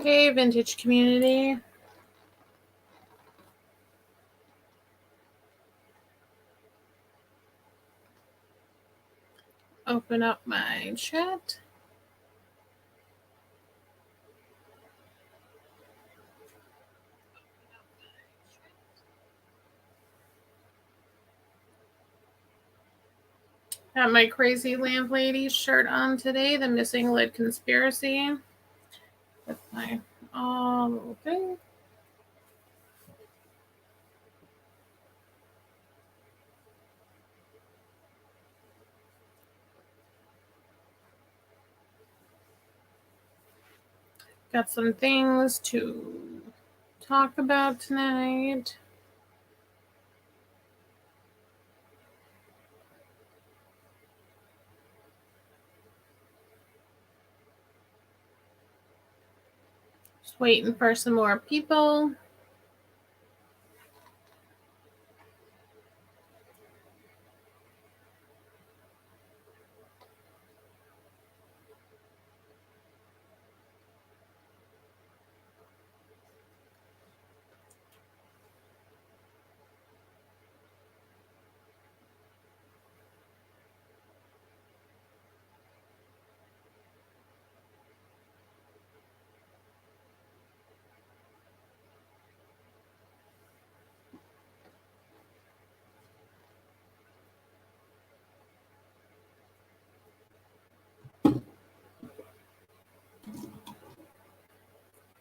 Hey, vintage community. Open up my chat. Got my crazy landlady shirt on today, the missing lid conspiracy. With my little thing. Got some things to talk about tonight. Just waiting for some more people.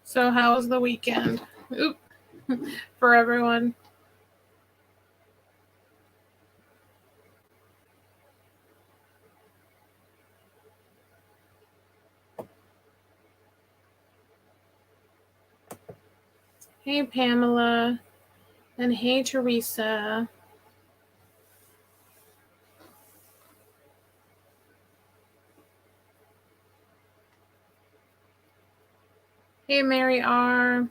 So how was the weekend? Oop. For everyone. Hey, Pamela. And hey, Teresa. Hey, Mary R.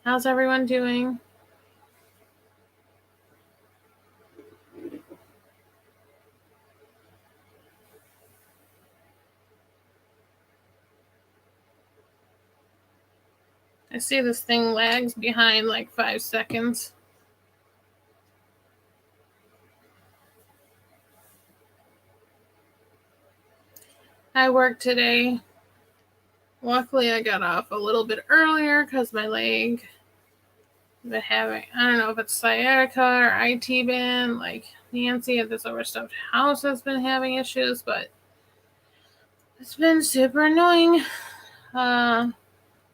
How's everyone doing? I see this thing lags behind like 5 seconds. I worked today. Luckily, I got off a little bit earlier because my leg been having, I don't know if it's sciatica or IT been, like Nancy at this overstuffed house has been having issues, but it's been super annoying. At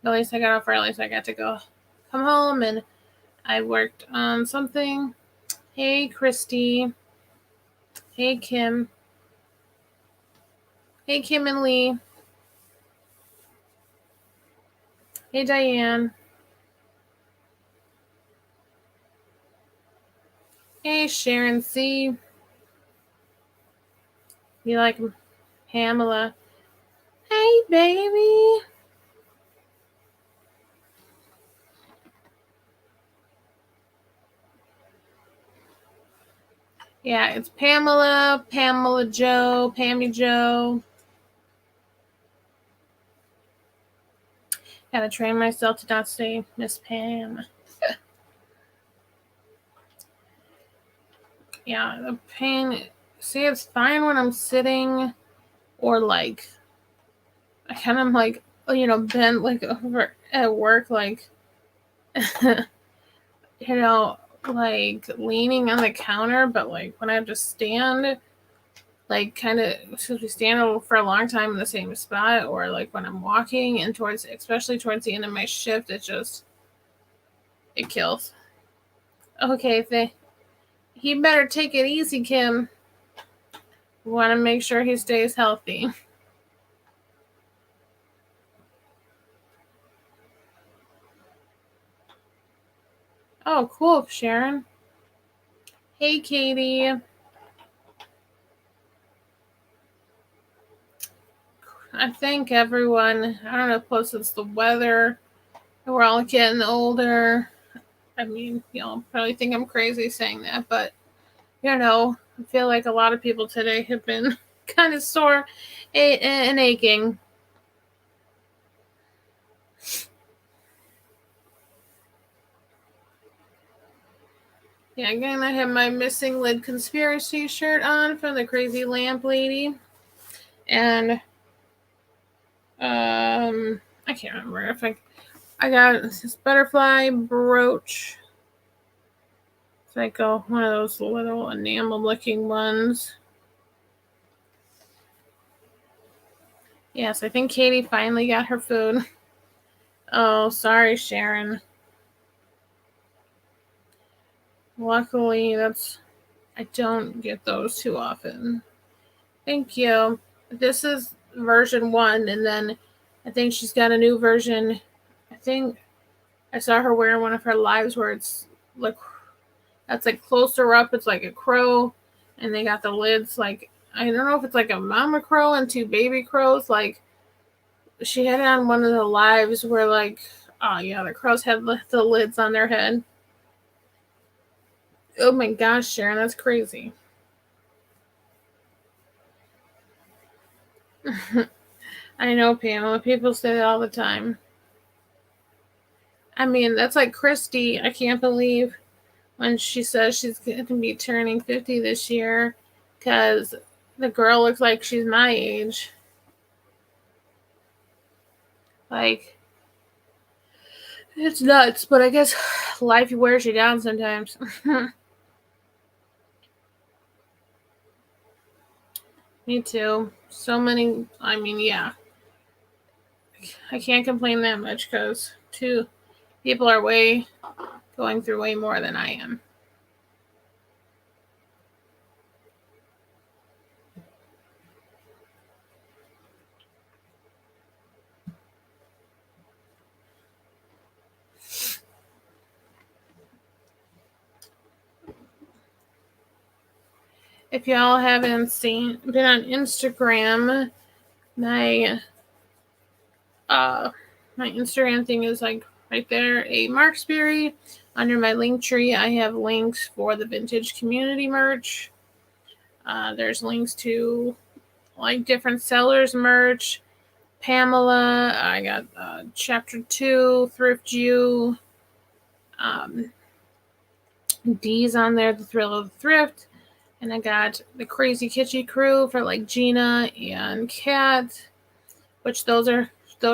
least I got off early, so I got to come home and I worked on something. Hey, Christy. Hey, Kim. Hey, Kim and Lee. Hey, Diane. Hey, Sharon C. You like Pamela. Hey, baby. Yeah, it's Pamela, Pamela Joe, Pammy Joe. Gotta train myself to not say Miss Pam. Yeah, the pain. See, it's fine when I'm sitting or like, I kind of like, bent like over at work, like, like leaning on the counter, but like when I have to stand, like kind of stand for a long time in the same spot, or like when I'm walking and especially towards the end of my shift, it kills. Okay, he better take it easy, Kim. We want to make sure he stays healthy. Oh, cool, Sharon. Hey, Katie. I think everyone, I don't know, plus it's the weather. We're all getting older. I mean, probably think I'm crazy saying that, but, I feel like a lot of people today have been kind of sore and aching. Yeah, again, I have my missing lid conspiracy shirt on from the Crazy Lamp Lady. And I can't remember if I got this butterfly brooch. It's like one of those little enamel looking ones. Yes, I think Katie finally got her food. Oh, sorry, Sharon. Luckily, I don't get those too often. Thank you. This is version 1, and then I think she's got a new version. I think I saw her wearing one of her lives where it's like that's like closer up. It's like a crow, and they got the lids like I don't know if it's like a mama crow and 2 baby crows. Like she had it on one of the lives where like oh yeah, the crows had the lids on their head. Oh my gosh, Sharon, that's crazy. I know, Pamela. People say that all the time. I mean, that's like Christy. I can't believe when she says she's going to be turning 50 this year because the girl looks like she's my age. Like, it's nuts, but I guess life wears you down sometimes. Me too. So many, I mean, yeah. I can't complain that much because two people are going through way more than I am. If y'all haven't been on Instagram, my my Instagram thing is like right there, a Marksberry. Under my link tree, I have links for the vintage community merch. There's links to like different sellers merch. Pamela, I got Chapter 2, Thrift You, D's on there, The Thrill of the Thrift. And I got the Crazy Kitschy Crew for like Gina and Kat, which those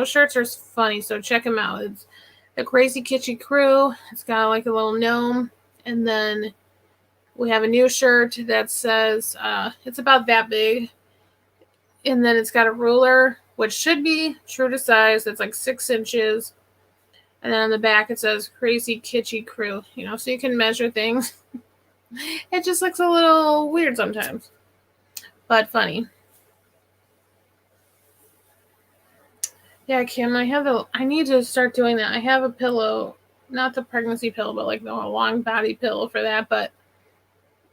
shirts are funny, so check them out. It's the Crazy Kitschy Crew. It's got like a little gnome, and then we have a new shirt that says it's about that big, and then it's got a ruler, which should be true to size. It's like 6 inches, and then on the back it says Crazy Kitschy Crew. So you can measure things. It just looks a little weird sometimes, but funny. Yeah, Kim, I need to start doing that. I have a pillow, not the pregnancy pillow, but like the long body pillow for that. But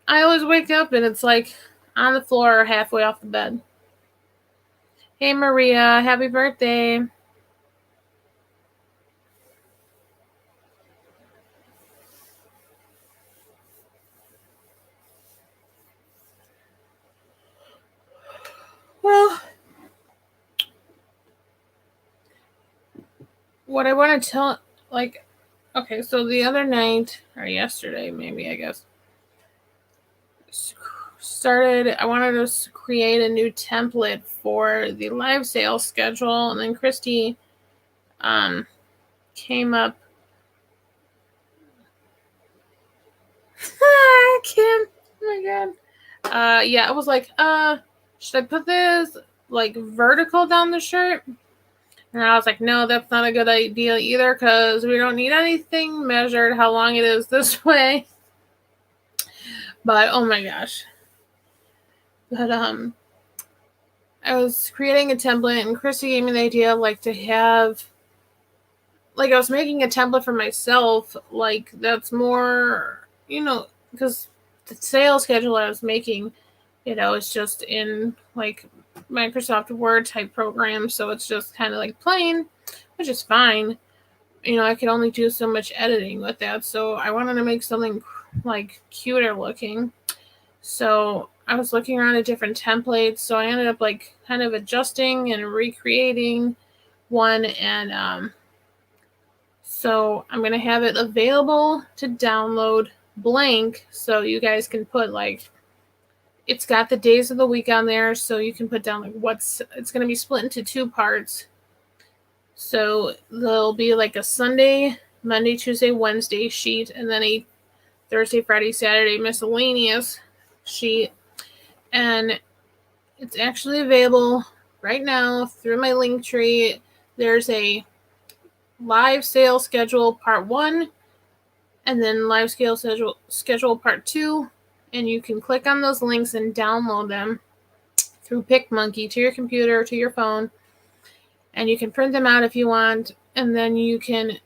I always wake up and it's like on the floor halfway off the bed. Hey, Maria, happy birthday. Well, what I want to tell, like, okay, so the other night, or yesterday, maybe, I guess, I wanted to create a new template for the live sales schedule, and then Christy came up. Kim, oh my god. Yeah, I was like, should I put this like vertical down the shirt? And I was like, no, that's not a good idea either because we don't need anything measured how long it is this way. But oh my gosh. But I was creating a template and Christy gave me the idea of like to have like I was making a template for myself, like that's more because the sales schedule I was making, it's just in like Microsoft Word type program, so it's just kind of like plain, which is fine. I could only do so much editing with that, so I wanted to make something like cuter looking. So I was looking around at different templates, so I ended up like kind of adjusting and recreating one, and so I'm gonna have it available to download blank, so you guys can put like, it's got the days of the week on there, so you can put down like it's going to be split into 2 parts. So there'll be like a Sunday, Monday, Tuesday, Wednesday sheet, and then a Thursday, Friday, Saturday miscellaneous sheet. And it's actually available right now through my Linktree. There's a live sale schedule part 1, and then live scale schedule part 2. And you can click on those links and download them through PicMonkey to your computer or to your phone. And you can print them out if you want. And then you can,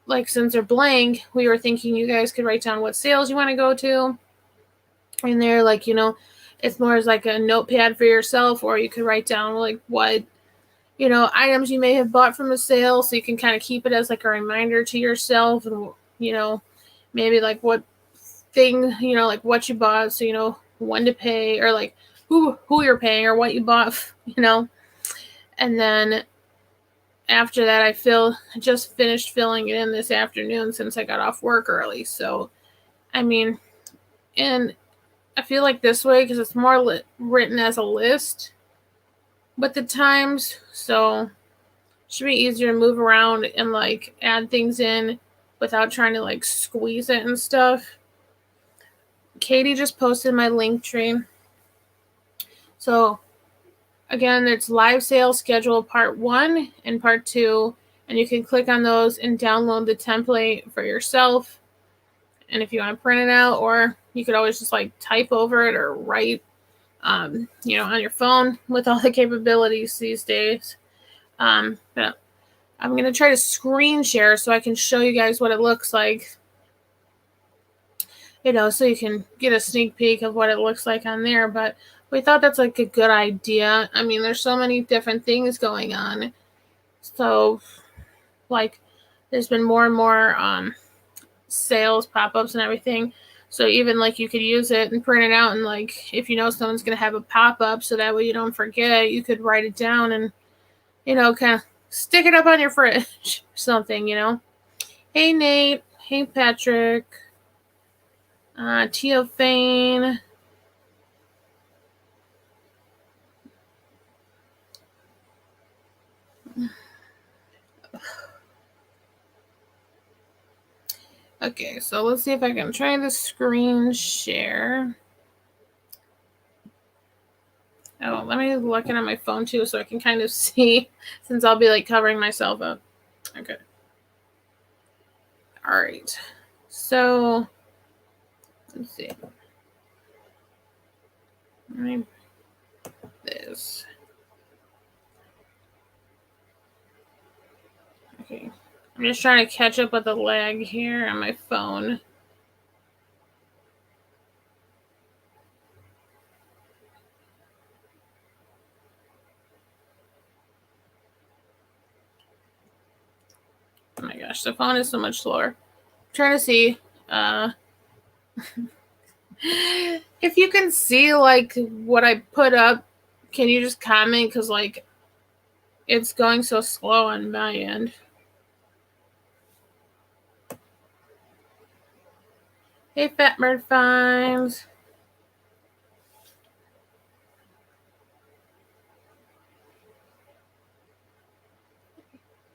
like, since they're blank, we were thinking you guys could write down what sales you want to go to. And they're like, it's more as like a notepad for yourself, or you could write down like what, items you may have bought from a sale, so you can kind of keep it as like a reminder to yourself, and, maybe like what thing, like what you bought, so you know when to pay, or like who you're paying, or what you bought, And then after that, I just finished filling it in this afternoon since I got off work early. So, I mean, and I feel like this way, because it's more written as a list with the times, so it should be easier to move around and like add things in without trying to like squeeze it and stuff. Katie just posted my Linktree. So again, it's live sales schedule part 1 and part 2, and you can click on those and download the template for yourself. And if you want to print it out, or you could always just like type over it or write, on your phone with all the capabilities these days. But I'm going to try to screen share so I can show you guys what it looks like, so you can get a sneak peek of what it looks like on there. But we thought that's like a good idea. I mean, there's so many different things going on. So, like, there's been more and more sales pop-ups and everything. So even like you could use it and print it out, and like if someone's going to have a pop-up, so that way you don't forget, you could write it down and kind of stick it up on your fridge or something. Hey Nate, hey Patrick, Teofane. Okay, so let's see if I can try to screen share. Oh, let me look at my phone too, so I can kind of see, since I'll be like covering myself up. Okay. All right. So let's see. Let me this. Okay. I'm just trying to catch up with the lag here on my phone. Oh my gosh, the phone is so much slower. I'm trying to see if you can see like what I put up. Can you just comment, because like it's going so slow on my end. Hey Fatbird Finds.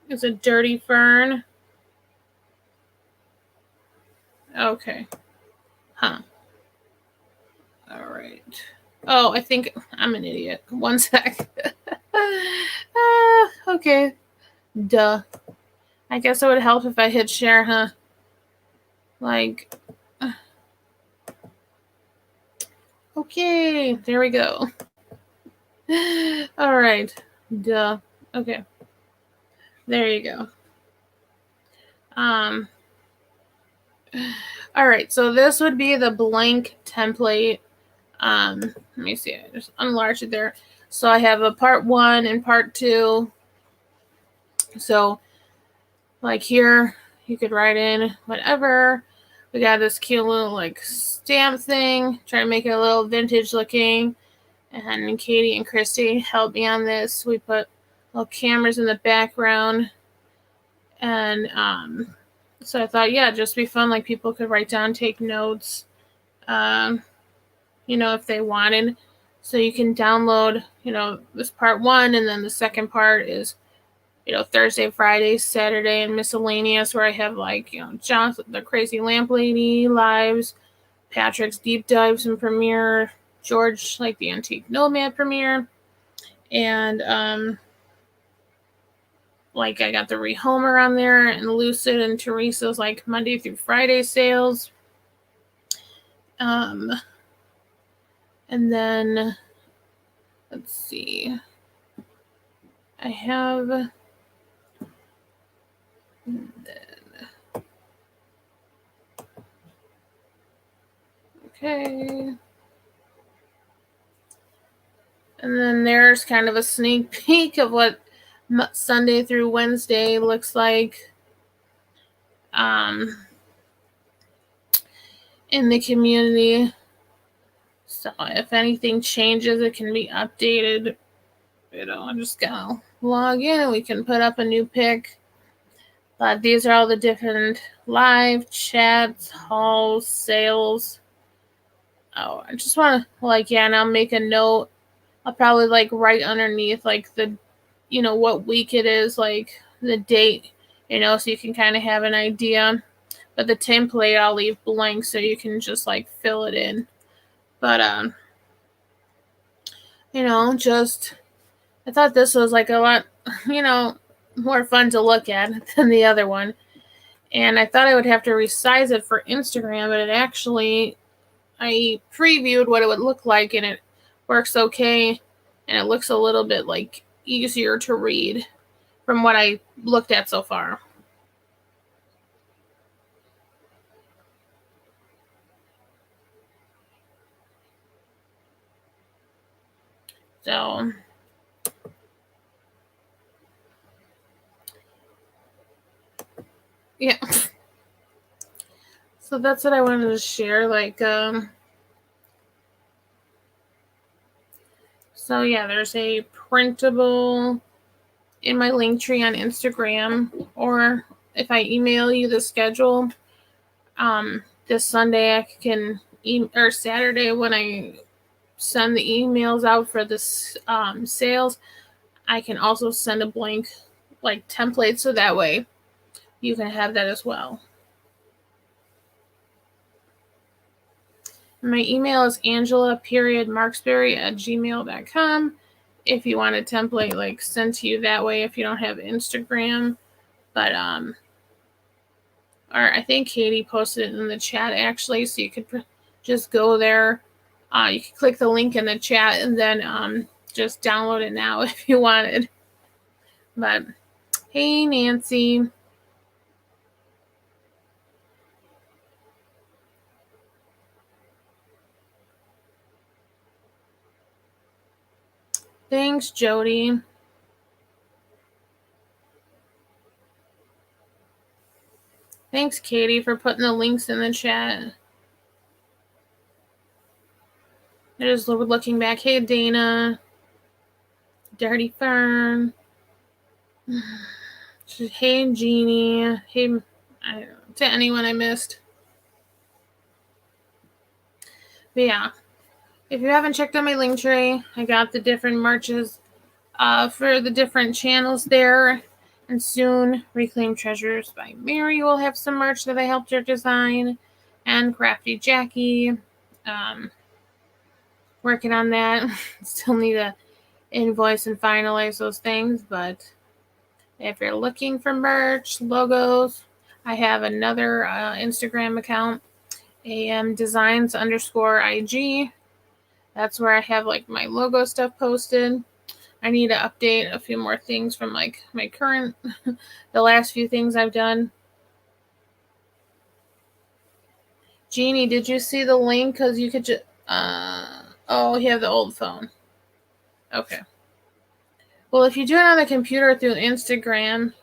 It's a Dirty Fern. Okay. Huh. All right. Oh, I think I'm an idiot. One sec. Okay. Duh. I guess it would help if I hit share, huh? Like. Okay. There we go. All right. Duh. Okay. There you go. All right. So this would be the blank template. Let me see. I just enlarged it there. So I have a part 1 and part 2. So like here, you could write in whatever. We got this cute little like stamp thing. Try to make it a little vintage looking. And Katie and Christy helped me on this. We put little cameras in the background. And So I thought, yeah, just be fun. Like people could write down, take notes, if they wanted. So you can download, this part 1, and then the second part is, Thursday, Friday, Saturday, and miscellaneous, where I have like, Jonathan, the Crazy Lamp Lady lives, Patrick's deep dives and premiere, George, like the Antique Nomad premiere, and like I got the Rehomer on there, and Lucid and Teresa's like Monday through Friday sales. And then let's see, I have okay. And then there's kind of a sneak peek of what Sunday through Wednesday looks like in the community. So if anything changes, it can be updated. I'm just gonna log in and we can put up a new pic. But these are all the different live chats, hauls, sales. Oh, I just want to and I'll make a note. I'll probably right underneath the, what week it is, like the date, so you can kind of have an idea. But the template I'll leave blank so you can just fill it in. But just I thought this was a lot, more fun to look at than the other one. And I thought I would have to resize it for Instagram, but it actually, I previewed what it would look like and it works okay. And it looks a little bit easier to read from what I looked at so far. So yeah. So that's what I wanted to share. So yeah, there's a printable in my link tree on Instagram, or if I email you the schedule, this Sunday I can or Saturday when I send the emails out for this sales, I can also send a blank template so that way you can have that as well. My email is angela.marksberry@gmail.com if you want a template sent to you that way if you don't have Instagram. But or I think Katie posted it in the chat actually, so you could just go there. You can click the link in the chat and then just download it now if you wanted. But hey, Nancy. Thanks, Jody. Thanks, Katie, for putting the links in the chat. I just looking back. Hey, Dana. Dirty Fern. Hey, Jeannie. Hey, to anyone I missed. But yeah, if you haven't checked out my link tree, I got the different merches for the different channels there. And soon, Reclaim Treasures by Mary will have some merch that I helped her design. And Crafty Jackie. Working on that. Still need to invoice and finalize those things. But if you're looking for merch, logos, I have another Instagram account, amdesigns_IG. That's where I have my logo stuff posted. I need to update a few more things from my current, the last few things I've done. Jeannie, did you see the link? Because you could just, oh, you have the old phone. Okay. Well, if you do it on the computer through Instagram,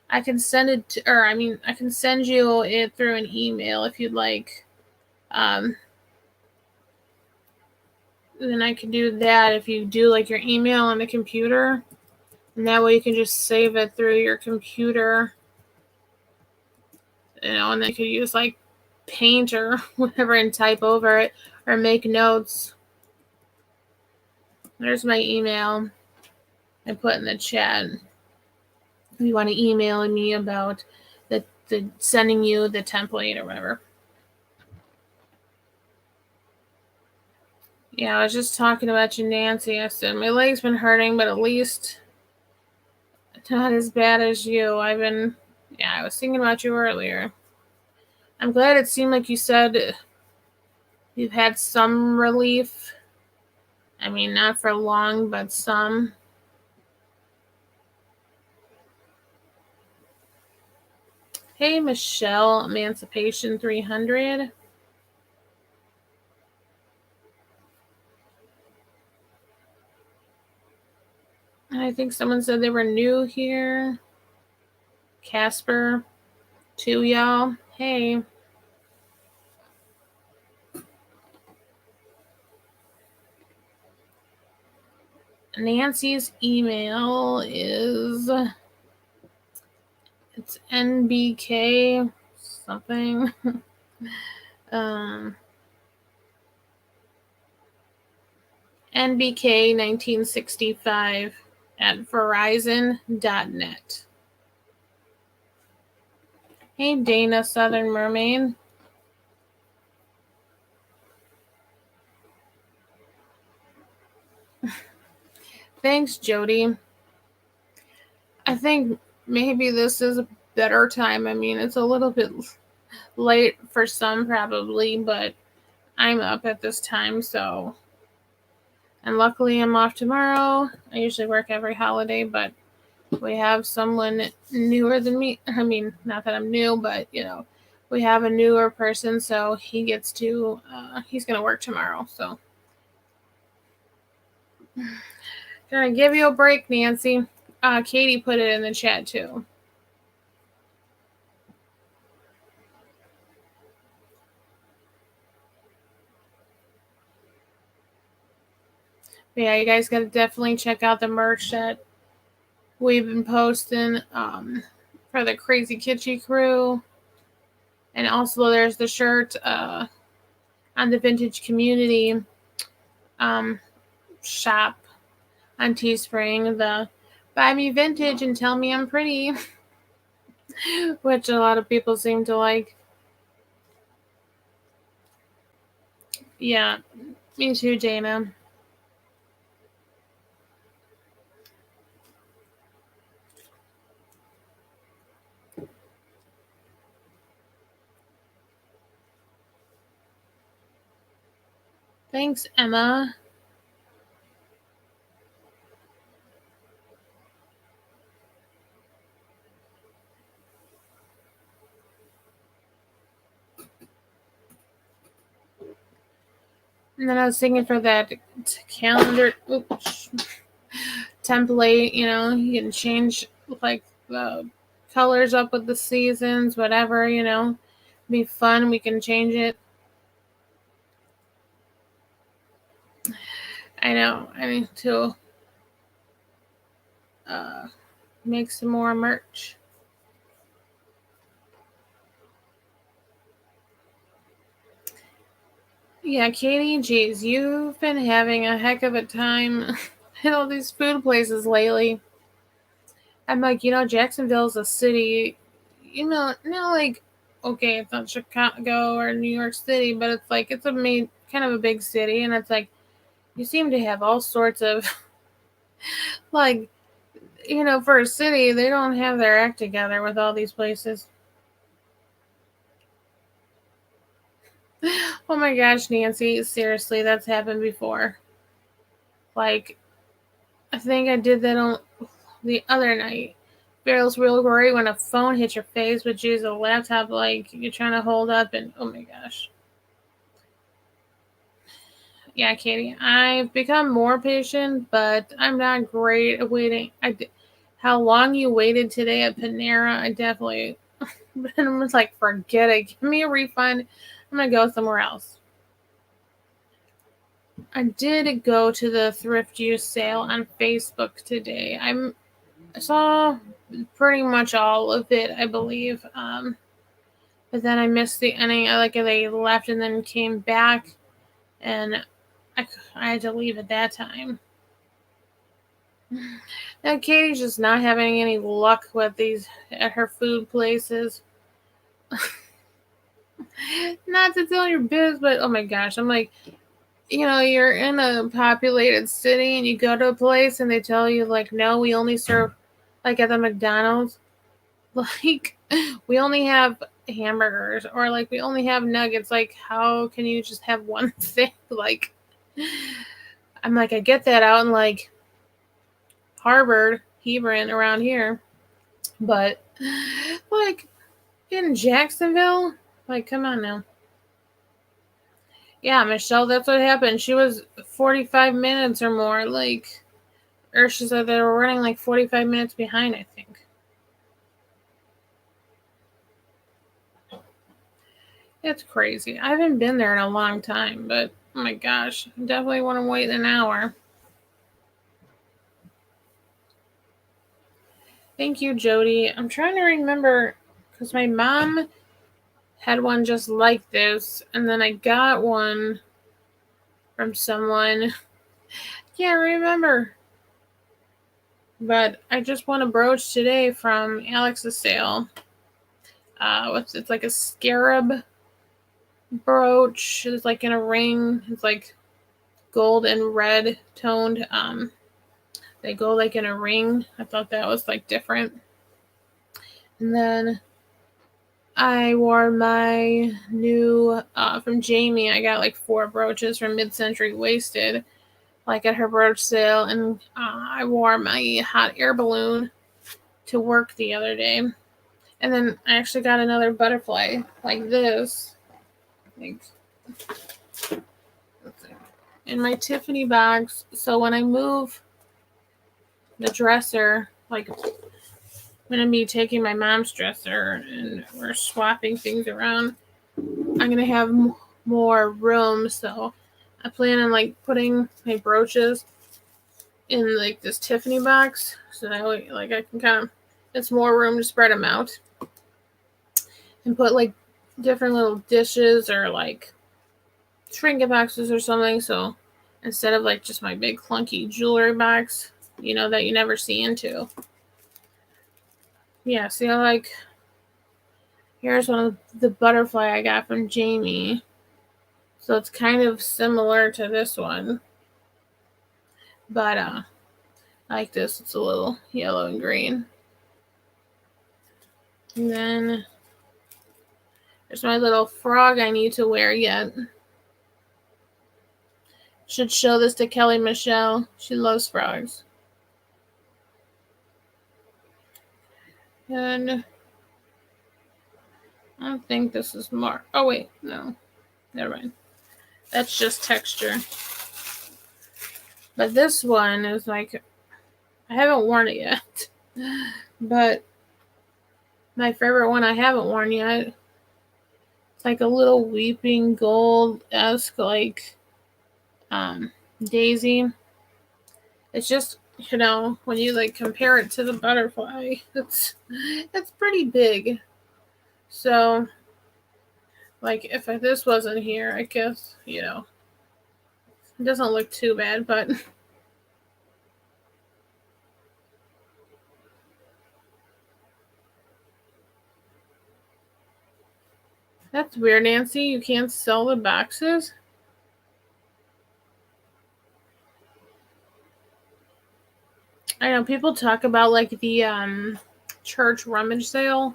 I can send it to, I can send you it through an email if you'd like. Then I can do that if you do your email on the computer. And that way you can just save it through your computer. And then you could use like paint or whatever and type over it or make notes. There's my email I put in the chat. If you want to email me about the sending you the template or whatever. Yeah, I was just talking about you, Nancy. I said my leg's been hurting, but at least not as bad as you. I was thinking about you earlier. I'm glad it seemed like you said you've had some relief. I mean, not for long, but some. Hey, Michelle, Emancipation 300. And I think someone said they were new here. Casper, too, y'all. Hey. Nancy's email is, it's NBK something. NBK 1965 at Verizon.net. Hey, Dana, Southern Mermaid. Thanks, Jody. I think maybe this is a better time. I mean, it's a little bit late for some probably, but I'm up at this time, so. And luckily I'm off tomorrow. I usually work every holiday, but we have someone newer than me. I mean, not that I'm new, but, we have a newer person, so he gets to, he's going to work tomorrow, so. Gonna give you a break, Nancy. Katie put it in the chat, too. But yeah, you guys gotta definitely check out the merch that we've been posting for the Crazy Kitschy crew. And also there's the shirt on the Vintage Community shop on Teespring, the Buy Me Vintage and Tell Me I'm Pretty, which a lot of people seem to like. Yeah, me too, Dana. Thanks, Emma. And then I was thinking for that calendar template, you can change like the colors up with the seasons, whatever, be fun. We can change it. I know. I need to make some more merch. Yeah, Katie, geez, you've been having a heck of a time at all these food places lately. I'm like, Jacksonville's a city, like, okay, it's not Chicago or New York City, but it's like, it's kind of a big city, and it's like, you seem to have all sorts of, like, for a city, they don't have their act together with all these places. Oh my gosh, Nancy, seriously, that's happened before. Like, I think I did that on the other night. Feels real gory when a phone hits your face, but use a laptop like you're trying to hold up, and oh my gosh. Yeah, Katie, I've become more patient, but I'm not great at waiting. How long you waited today at Panera, I definitely, I was like, forget it. Give me a refund. I'm going to go somewhere else. I did go to the thrift use sale on Facebook today. I saw pretty much all of it, I believe. But then I missed the ending. They left and then came back, and I had to leave at that time. Now Katie's just not having any luck with these at her food places. Not to tell your biz, but oh my gosh, I'm like, you're in a populated city and you go to a place and they tell you like, no, we only serve, like at the McDonald's, like we only have hamburgers, or like we only have nuggets. Like, how can you just have one thing? Like, I'm like, I get that out in like Harvard, Hebron around here, but like in Jacksonville, like, come on now. Yeah, Michelle, that's what happened. She was 45 minutes or more, like, or she said they were running like 45 minutes behind, I think. It's crazy. I haven't been there in a long time, but oh my gosh, I definitely want to wait an hour. Thank you, Jody. I'm trying to remember because my mom had one just like this, and then I got one from someone. Can't remember. But I just won a brooch today from Alex's sale. It's like a scarab brooch. It's like in a ring. It's like gold and red toned. They go like in a ring. I thought that was like different. And then I wore my new from Jamie. I got like 4 brooches from Mid-Century Wasted, like at her brooch sale, and I wore my hot air balloon to work the other day. And then I actually got another butterfly like this, like in my Tiffany box. So when I move the dresser, like I'm gonna be taking my mom's dresser and we're swapping things around, I'm gonna have more room. So I plan on like putting my brooches in like this Tiffany box, so that way like I can kind of, it's more room to spread them out and put like different little dishes or like trinket boxes or something. So instead of like just my big clunky jewelry box, that you never see into. Yeah, see, I like, here's one of the butterfly I got from Jamie. So it's kind of similar to this one. But I like this. It's a little yellow and green. And then there's my little frog I need to wear yet. Should show this to Kelly Michelle. She loves frogs. And I don't think this is more. Oh, wait. No. Never mind. That's just texture. But this one is like, I haven't worn it yet. But my favorite one I haven't worn yet. It's like a little weeping gold-esque, like, daisy. It's just, when you like compare it to the butterfly, it's pretty big. So, like, if this wasn't here, I guess, it doesn't look too bad, but that's weird, Nancy. You can't sell the boxes? I know people talk about like the church rummage sale.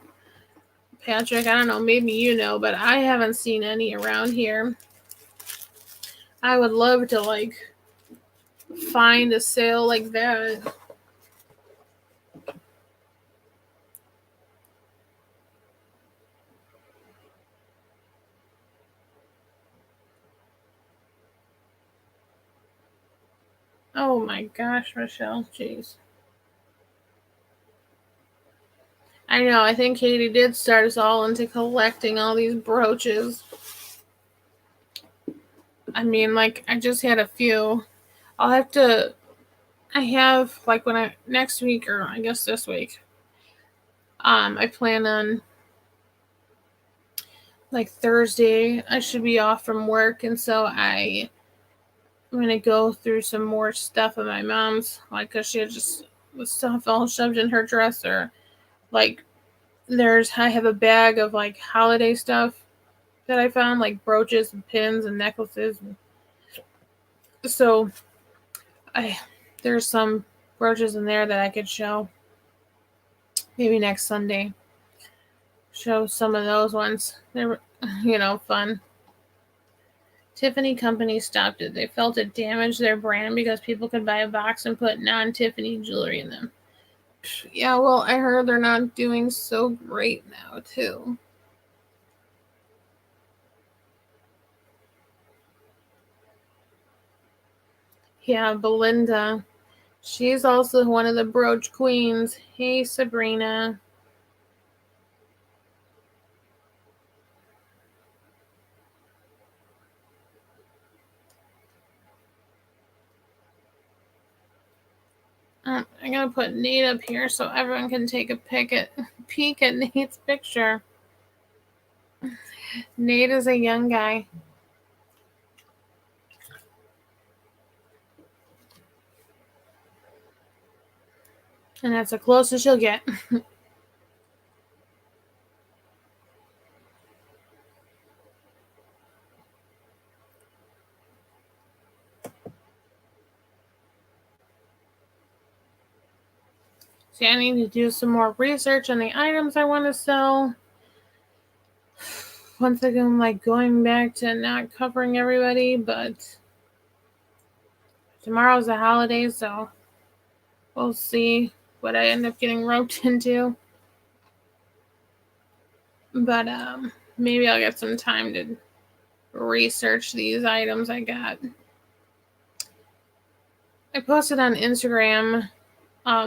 Patrick, I don't know, maybe you know, but I haven't seen any around here. I would love to like find a sale like that. Oh my gosh, Michelle. Jeez. I know, I think Katie did start us all into collecting all these brooches. I mean, like, I just had a few. I have, like, next week, or I guess this week, I plan on like Thursday, I should be off from work, and so I'm gonna go through some more stuff of my mom's, like, cause she had just the stuff all shoved in her dresser. Like, I have a bag of like holiday stuff that I found, like brooches and pins and necklaces. So there's some brooches in there that I could show maybe next Sunday. Show some of those ones. They're, fun. Tiffany Company stopped it. They felt it damaged their brand because people could buy a box and put non-Tiffany jewelry in them. Yeah, well, I heard they're not doing so great now, too. Yeah, Belinda. She's also one of the brooch queens. Hey, Sabrina. I'm going to put Nate up here so everyone can take a peek at Nate's picture. Nate is a young guy. And that's the closest you'll get. See, I need to do some more research on the items I want to sell. Once again, I'm like going back to not covering everybody, but tomorrow's a holiday, so we'll see what I end up getting roped into. But maybe I'll get some time to research these items I got. I posted on Instagram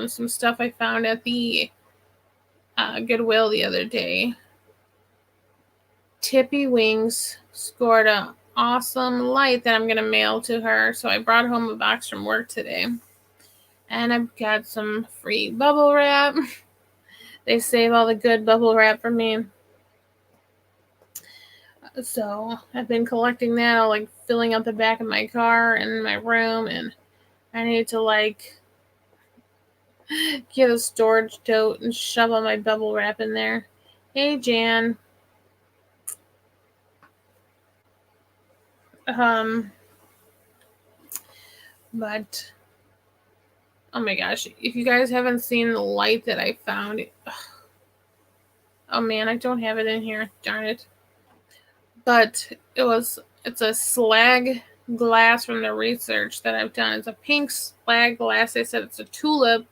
some stuff I found at the Goodwill the other day. Tippy Wings scored an awesome light that I'm going to mail to her. So I brought home a box from work today. And I've got some free bubble wrap. They save all the good bubble wrap for me. So I've been collecting that, like filling up the back of my car and my room. And I need to get a storage tote and shove all my bubble wrap in there. Hey, Jan. But oh my gosh, if you guys haven't seen the light that I found, oh man, I don't have it in here, darn it. But it's a slag glass from the research that I've done. It's a pink slag glass. They said it's a tulip.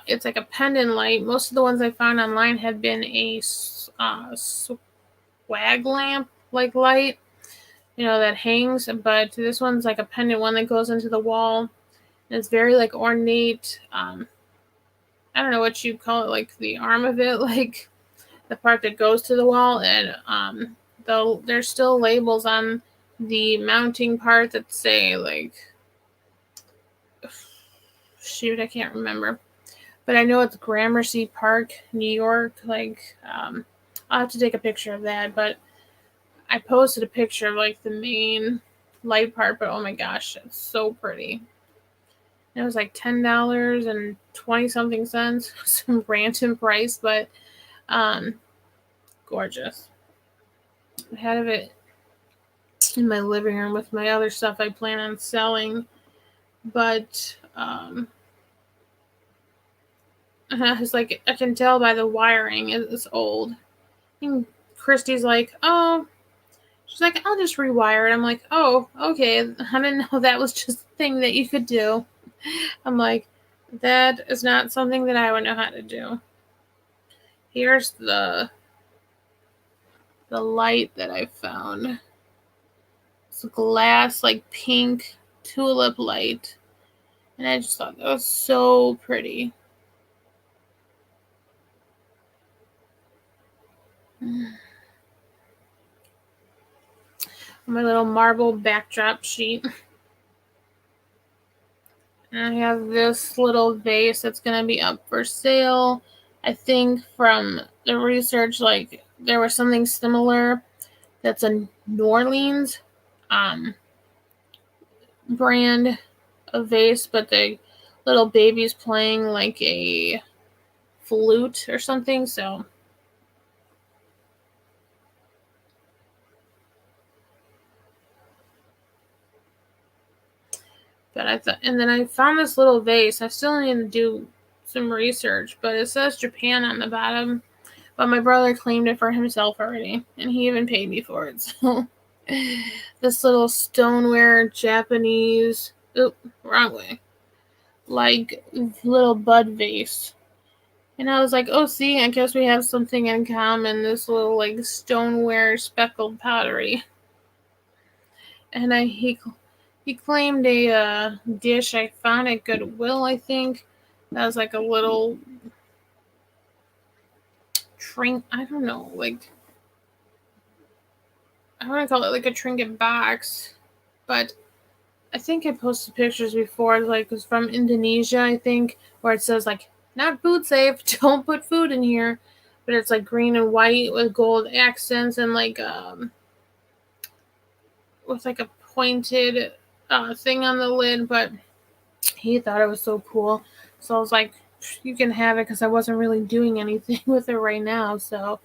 It's like a pendant light. Most of the ones I found online have been a swag lamp like light, that hangs. But this one's like a pendant one that goes into the wall. And it's very like ornate. I don't know what you call it, like the arm of it, like the part that goes to the wall. And though there's still labels on the mounting part that say shoot, I can't remember. But I know it's Gramercy Park, New York. I'll have to take a picture of that. But I posted a picture of the main light part. But oh my gosh, it's so pretty. It was like $10 and 20 something cents, some random price, but gorgeous. I had it in my living room with my other stuff I plan on selling, but it's like I can tell by the wiring it's old. And Christy's like, oh, she's like, I'll just rewire it. I'm like, oh, okay. I didn't know that was just a thing that you could do. I'm like, that is not something that I would know how to do. Here's the light that I found. It's a glass, like pink tulip light. And I just thought that was so pretty. My little marble backdrop sheet. And I have this little vase that's going to be up for sale. I think from the research, like there was something similar that's a New Orleans brand of vase, but the little baby's playing like a flute or something. So but I thought, and then I found this little vase. I still need to do some research, but it says Japan on the bottom. But my brother claimed it for himself already, and he even paid me for it. So this little stoneware Japanese, wrong way, like little bud vase. And I was like, oh, see, I guess we have something in common. This little like stoneware speckled pottery. And he claimed a dish I found at Goodwill, I think. That was like a little I don't know, like I want to call it like a trinket box, but I think I posted pictures before, like it was from Indonesia, I think, where it says like not food safe, don't put food in here, but it's like green and white with gold accents and like with like a pointed thing on the lid, but he thought it was so cool, so I was like, you can have it because I wasn't really doing anything with it right now, so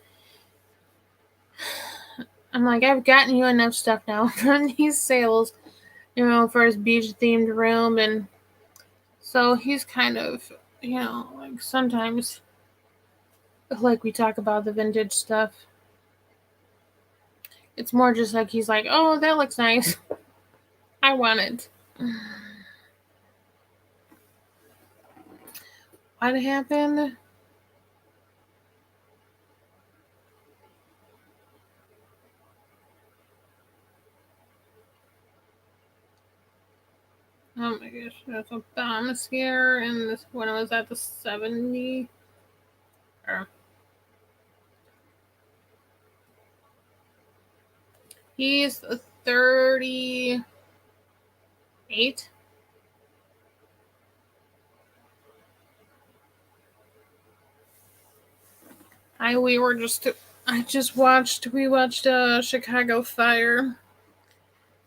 I'm like, I've gotten you enough stuff now from these sales, for his beach themed room. And so he's kind of, like sometimes, like we talk about the vintage stuff, it's more just like he's like, oh, that looks nice. I want it. What happened? Oh my gosh, that's a bomb scare, and this when I was at the 70. Or he's 38. We watched Chicago Fire,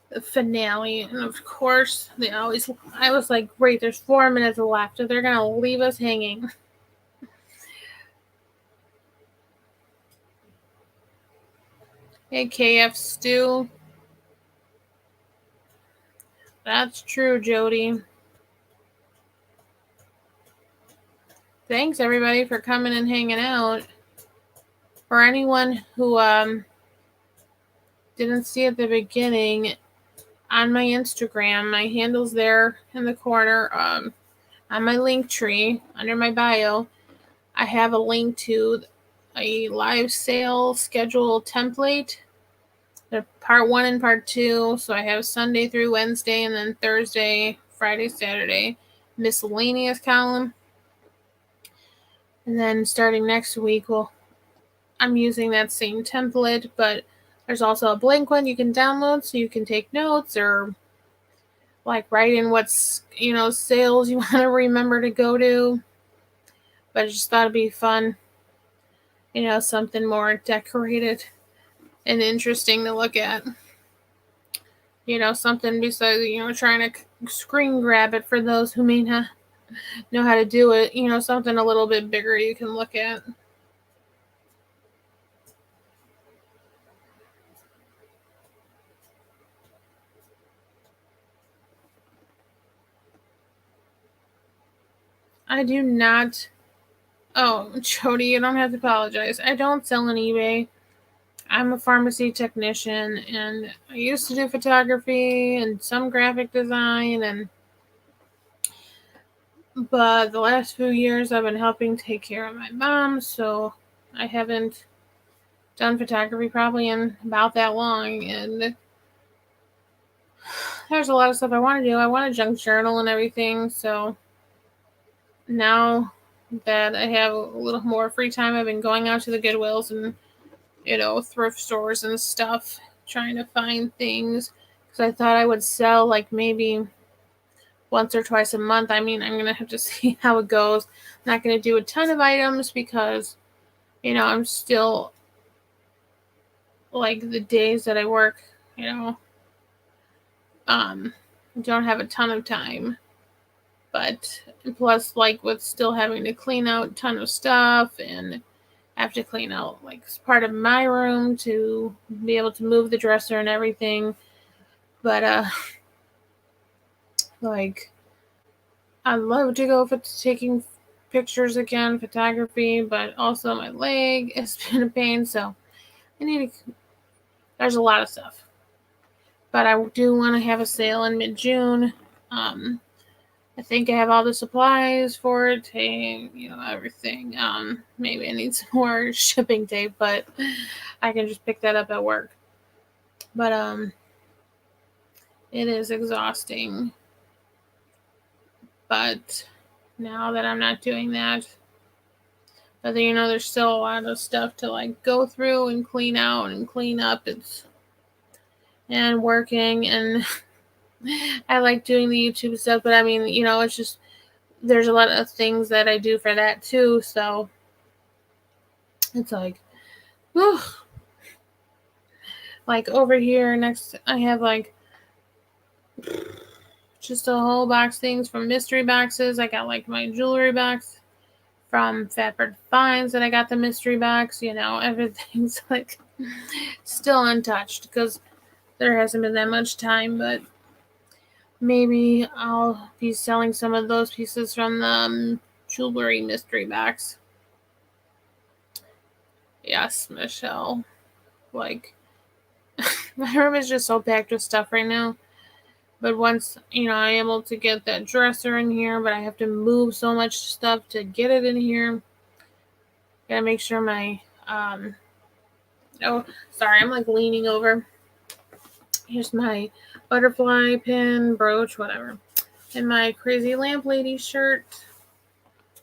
the finale, and of course I was like, great, there's 4 minutes left, they're gonna leave us hanging. Hey, KF Stew. That's true, Jody. Thanks everybody for coming and hanging out. For anyone who didn't see at the beginning, on my Instagram, my handle's there in the corner, on my link tree under my bio. I have a link to a live sale schedule template. They're part 1 and part 2. So I have Sunday through Wednesday, and then Thursday, Friday, Saturday miscellaneous column. And then starting next week, I'm using that same template, but there's also a blank one you can download so you can take notes or like write in what's, sales you want to remember to go to. But I just thought it'd be fun, something more decorated and interesting to look at. Something besides, trying to screen grab it for those who may not know how to do it. Something a little bit bigger you can look at. I do not. Oh, Jody, you don't have to apologize. I don't sell on eBay. I'm a pharmacy technician, and I used to do photography and some graphic design, but the last few years I've been helping take care of my mom, so I haven't done photography probably in about that long, and there's a lot of stuff I want to do. I want a junk journal and everything, so now that I have a little more free time, I've been going out to the Goodwills and, thrift stores and stuff, trying to find things, because I thought I would sell like maybe once or twice a month. I mean, I'm going to have to see how it goes. I'm not going to do a ton of items because, you know, I'm still, like, the days that I work, you know, don't have a ton of time. But plus, like, with still having to clean out a ton of stuff, and I have to clean out, like, part of my room to be able to move the dresser and everything. But, like, I'd love to go for taking pictures again, photography, but also my leg has been a pain, so I need to, there's a lot of stuff. But I do want to have a sale in mid-June. I think I have all the supplies for it, you know, everything. Maybe I need some more shipping tape, but I can just pick that up at work. But it is exhausting. But now that I'm not doing that, but then, you know, there's still a lot of stuff to, like, go through and clean out and clean up. And working, and I like doing the YouTube stuff, but I mean, you know, it's just, there's a lot of things that I do for that too, so it's like, whew. Like, over here next, I have, like, just a whole box things from mystery boxes. I got, like, my jewelry box from Fatbird Finds that I got the mystery box. You know, everything's, like, still untouched because there hasn't been that much time, but maybe I'll be selling some of those pieces from the jewelry mystery box. Yes, Michelle. Like, my room is just so packed with stuff right now. But once, you know, I'm able to get that dresser in here, but I have to move so much stuff to get it in here. Gotta make sure my, oh, sorry, I'm, like, leaning over. Here's my butterfly pin, brooch, whatever. And my crazy lamp lady shirt,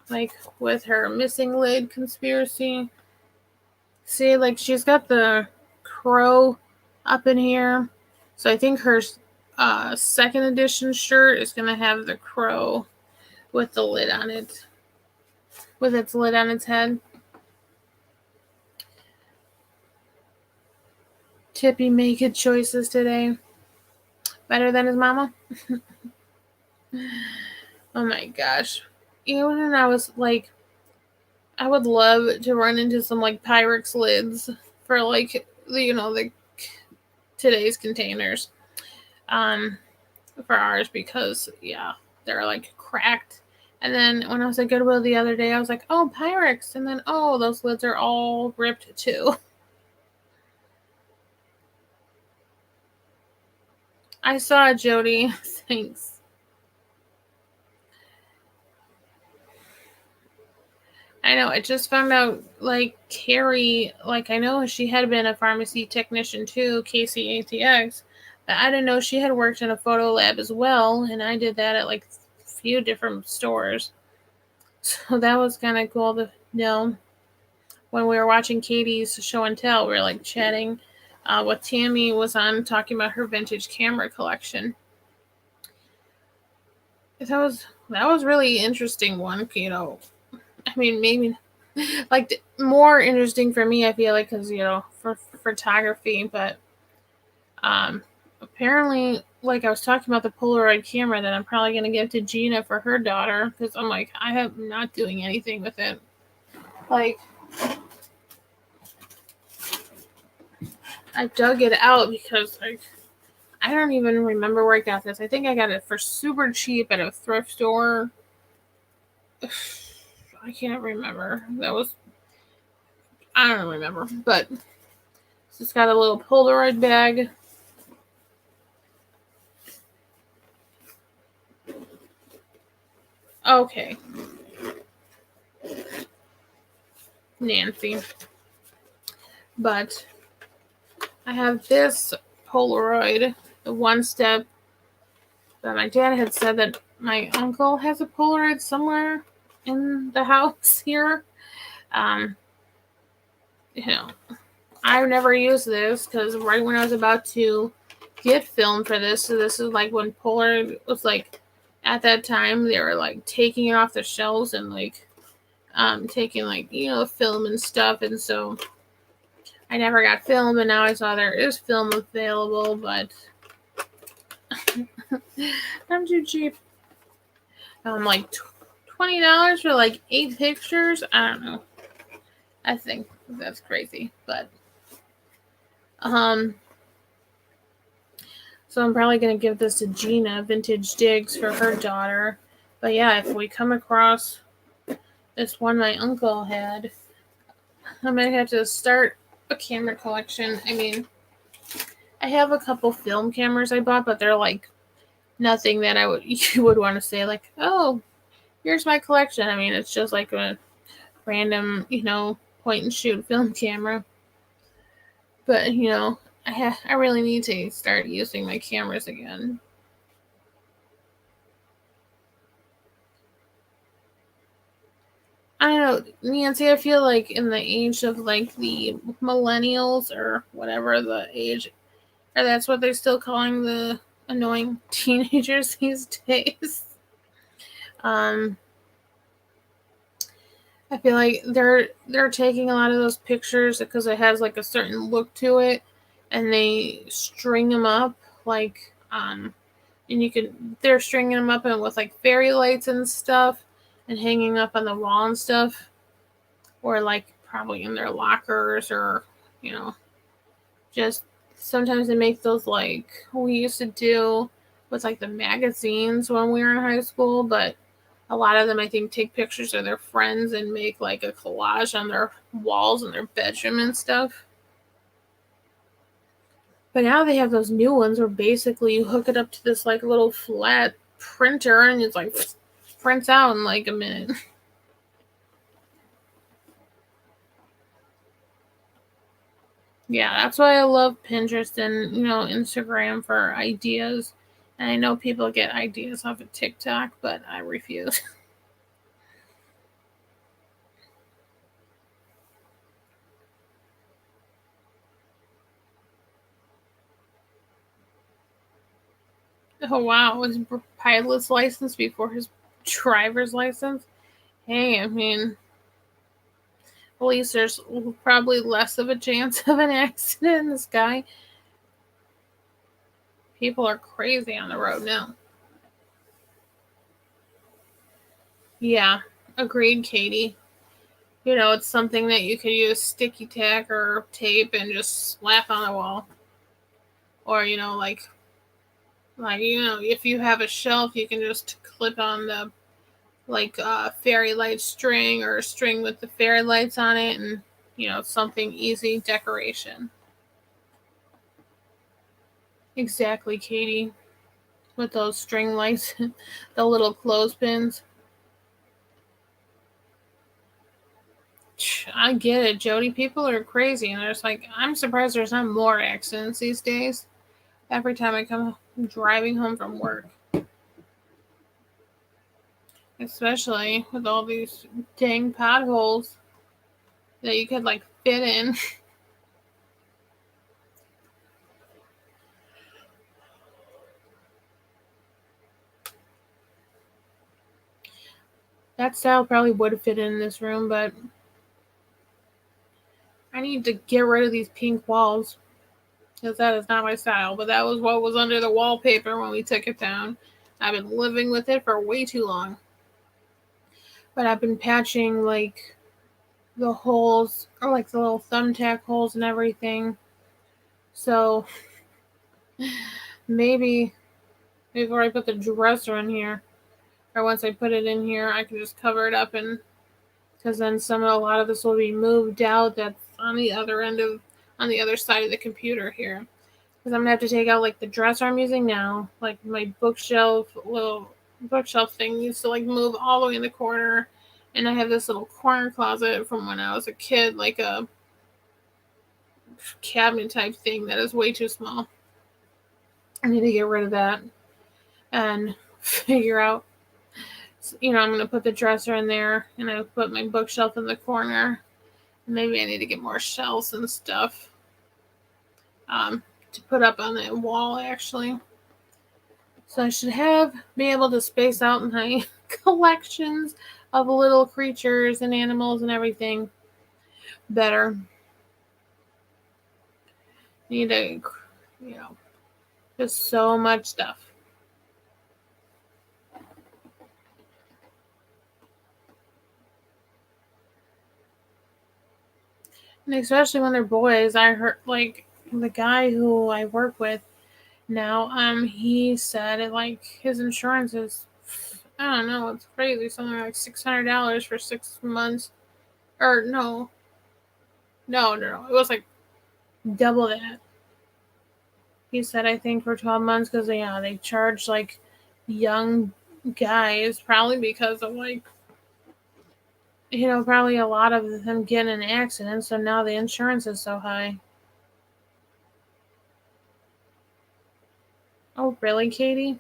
like, with her missing lid conspiracy. See, like, she's got the crow up in here. So I think her second edition shirt is going to have the crow with the lid on it. With its lid on its head. Tippy made good choices today. Better than his mama. Oh my gosh. Even when I was, like, I would love to run into some, like, Pyrex lids for, like, you know, the today's containers for ours, because, yeah, they're, like, cracked. And then when I was at Goodwill the other day, I was like, oh, Pyrex. And then, oh, those lids are all ripped too. I saw Jody. Thanks. I know. I just found out, like, Carrie, like, I know she had been a pharmacy technician too, Casey ATX, but I didn't know she had worked in a photo lab as well, and I did that at, like, a few different stores. So that was kind of cool to know. When we were watching Katie's show and tell, we were, like, chatting what Tammy was on, talking about her vintage camera collection. That was really interesting one, you know. I mean, maybe, like, more interesting for me, I feel like, because, you know, for photography, but apparently, like, I was talking about the Polaroid camera that I'm probably going to give to Gina for her daughter, because I'm like, I am not doing anything with it. Like, I dug it out because, like, I don't even remember where I got this. I think I got it for super cheap at a thrift store. I can't remember. I don't remember, but it's got a little Polaroid bag. Okay. Nancy. But I have this Polaroid, the One Step, but my dad had said that my uncle has a Polaroid somewhere in the house here. You know, I've never used this because right when I was about to get film for this, so this is, like, when Polaroid was, like, at that time they were like taking it off the shelves and like taking like, you know, film and stuff. And so I never got film, and now I saw there is film available, but I'm too cheap. Like $20 for like 8 pictures. I don't know. I think that's crazy, but so I'm probably gonna give this to Gina Vintage Digs for her daughter. But yeah, if we come across this one my uncle had, I might have to start a camera collection. I mean, I have a couple film cameras I bought, but they're like nothing that you would want to say like, oh, here's my collection. I mean, it's just like a random, you know, point and shoot film camera. But you know, I really need to start using my cameras again. I don't know, Nancy. I feel like in the age of like the millennials or whatever the age, or that's what they're still calling the annoying teenagers these days. Um, I feel like they're taking a lot of those pictures because it has like a certain look to it, and they string them up like and they're stringing them up and with like fairy lights and stuff, and hanging up on the wall and stuff, or like probably in their lockers, or you know, just sometimes they make those like we used to do with like the magazines when we were in high school, but a lot of them I think take pictures of their friends and make like a collage on their walls in their bedroom and stuff. But now they have those new ones where basically you hook it up to this like little flat printer and it's like prints out in like a minute. Yeah, that's why I love Pinterest and, you know, Instagram for ideas. And I know people get ideas off of TikTok, but I refuse. Oh wow, was pilot's license before his driver's license? Hey, I mean, at least there's probably less of a chance of an accident in the sky. People are crazy on the road now. Yeah, agreed, Katie. You know, it's something that you could use sticky tack or tape and just slap on the wall. Or, you know, like you know, if you have a shelf, you can just clip on the like fairy light string or string with the fairy lights on it, and you know, something easy decoration. Exactly, Katie. With those string lights, the little clothespins. I get it, Jody. People are crazy, and there's like, I'm surprised there's not more accidents these days. Every time I come driving home from work, especially with all these dang potholes that you could like fit in. That style probably would fit in this room, but I need to get rid of these pink walls because that is not my style. But that was what was under the wallpaper when we took it down. I've been living with it for way too long. But I've been patching like the holes, or like the little thumbtack holes and everything. So maybe before I put the dresser in here, or once I put it in here, I can just cover it up, and because then a lot of this will be moved out. That's on the other side of the computer here. Because I'm gonna have to take out like the dresser I'm using now, like my little bookshelf thing used to like move all the way in the corner, and I have this little corner closet from when I was a kid, like a cabinet type thing that is way too small. I need to get rid of that and figure out. You know, I'm gonna put the dresser in there, and I put my bookshelf in the corner. Maybe I need to get more shelves and stuff to put up on that wall actually. So I should be able to space out my collections of little creatures and animals and everything better. Need to, just so much stuff. And especially when they're boys, I heard like the guy who I work with now, he said it like his insurance is, I don't know, it's crazy, something like $600 for 6 months, or no, it was like double that. He said I think for 12 months because they charge like young guys, probably because of like, probably a lot of them getting in accidents, so now the insurance is so high. Oh, really, Katie?